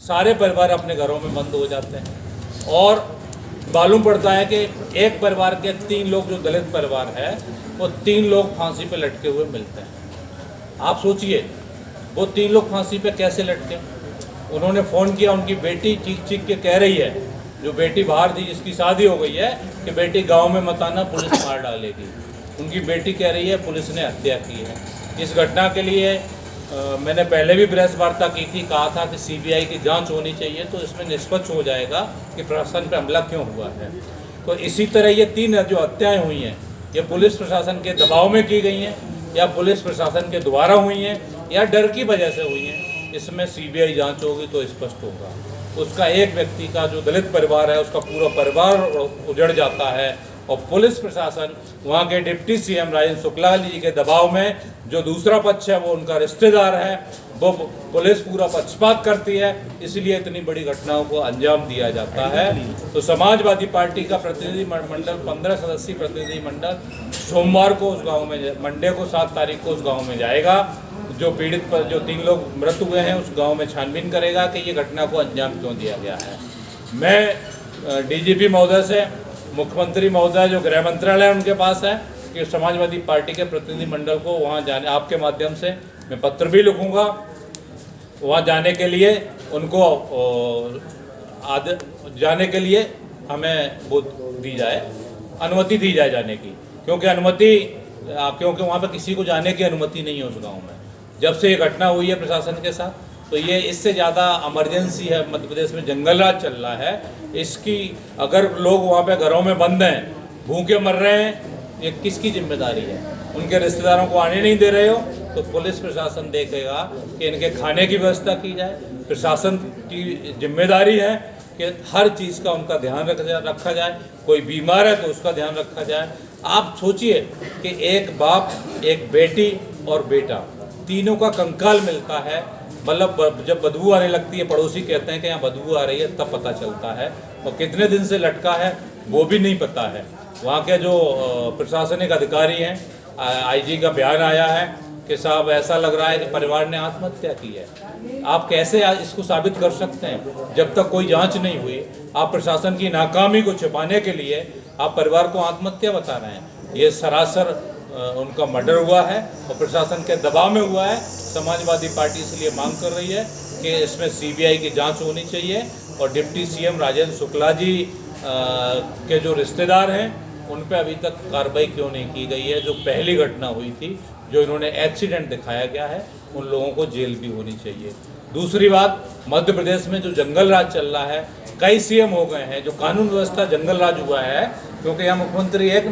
सारे परिवार अपने घरों में बंद हो जाते हैं और मालूम पड़ता है कि एक परिवार के 3 लोग जो दलित परिवार है वो 3 लोग फांसी पे लटके हुए मिलते हैं। आप सोचिए वो 3 लोग फांसी पे कैसे लटके। उन्होंने फ़ोन किया, उनकी बेटी चीख चीख के कह रही है, जो बेटी बाहर थी जिसकी शादी हो गई है, कि बेटी गांव में मत आना, पुलिस मार डालेगी। उनकी बेटी कह रही है पुलिस ने हत्या की है। इस घटना के लिए मैंने पहले भी प्रेस वार्ता की थी, कहा था कि सीबीआई की जांच होनी चाहिए, तो इसमें निष्पक्ष हो जाएगा कि प्रशासन पर हमला क्यों हुआ है। तो इसी तरह ये 3 जो हत्याएं हुई हैं, ये पुलिस प्रशासन के दबाव में की गई हैं या पुलिस प्रशासन के द्वारा हुई हैं या डर की वजह से हुई हैं, इसमें सीबीआई जांच होगी तो स्पष्ट होगा। उसका एक व्यक्ति का जो दलित परिवार है उसका पूरा परिवार उजड़ जाता है और पुलिस प्रशासन वहाँ के डिप्टी सीएम राजेंद्र शुक्ला जी के दबाव में, जो दूसरा पक्ष है वो उनका रिश्तेदार है, वो पुलिस पूरा पक्षपात करती है, इसलिए इतनी बड़ी घटनाओं को अंजाम दिया जाता है। तो समाजवादी पार्टी का प्रतिनिधि मंडल 15 सदस्यीय प्रतिनिधि मंडल सोमवार को उस गांव में, मंडे को 7 तारीख को उस गांव में जाएगा। जो पीड़ित पर जो 3 लोग मृत हुए हैं उस गांव में छानबीन करेगा कि ये घटना को अंजाम क्यों दिया गया है। मैं डीजीपी महोदय से, मुख्यमंत्री महोदय जो गृह मंत्रालय उनके पास है, कि समाजवादी पार्टी के प्रतिनिधि मंडल को वहाँ जाने, आपके माध्यम से मैं पत्र भी लिखूँगा, वहाँ जाने के लिए उनको जाने के लिए हमें वो दी जाए, अनुमति दी जाए जाने की, क्योंकि वहाँ पर किसी को जाने की अनुमति नहीं है उस गाँव में। जब से ये घटना हुई है प्रशासन के साथ, तो ये इससे ज़्यादा इमरजेंसी है। मध्य प्रदेश में जंगल राज चल रहा है, इसकी अगर लोग वहाँ पे घरों में बंद हैं, भूखे मर रहे हैं, ये किसकी जिम्मेदारी है? उनके रिश्तेदारों को आने नहीं दे रहे हो तो पुलिस प्रशासन देखेगा कि इनके खाने की व्यवस्था की जाए। प्रशासन की जिम्मेदारी है कि हर चीज़ का उनका ध्यान रखा जाए। कोई बीमार है तो उसका ध्यान रखा जाए। आप सोचिए कि एक बाप, एक बेटी और बेटा, तीनों का कंकाल मिलता है। मतलब जब बदबू आने लगती है, पड़ोसी कहते हैं कि यहाँ बदबू आ रही है, तब पता चलता है। और कितने दिन से लटका है वो भी नहीं पता है। वहाँ के जो प्रशासनिक अधिकारी हैं, आईजी का बयान आया है कि साहब ऐसा लग रहा है कि परिवार ने आत्महत्या की है। आप कैसे इसको साबित कर सकते हैं? जब तक कोई जांच नहीं हुई, आप प्रशासन की नाकामी को छिपाने के लिए आप परिवार को आत्महत्या बता रहे हैं। ये सरासर उनका मर्डर हुआ है और प्रशासन के दबाव में हुआ है। समाजवादी पार्टी इसलिए मांग कर रही है कि इसमें सीबीआई की जांच होनी चाहिए और डिप्टी सीएम राजेंद्र शुक्ला जी के जो रिश्तेदार हैं उन पर अभी तक कार्रवाई क्यों नहीं की गई है। जो पहली घटना हुई थी, जो इन्होंने एक्सीडेंट दिखाया गया है, उन लोगों को जेल भी होनी चाहिए। दूसरी बात, मध्य प्रदेश में जो जंगल राज चल रहा है, कई सीएम हो गए हैं, जो कानून व्यवस्था जंगल राज हुआ है, क्योंकि यहाँ मुख्यमंत्री एक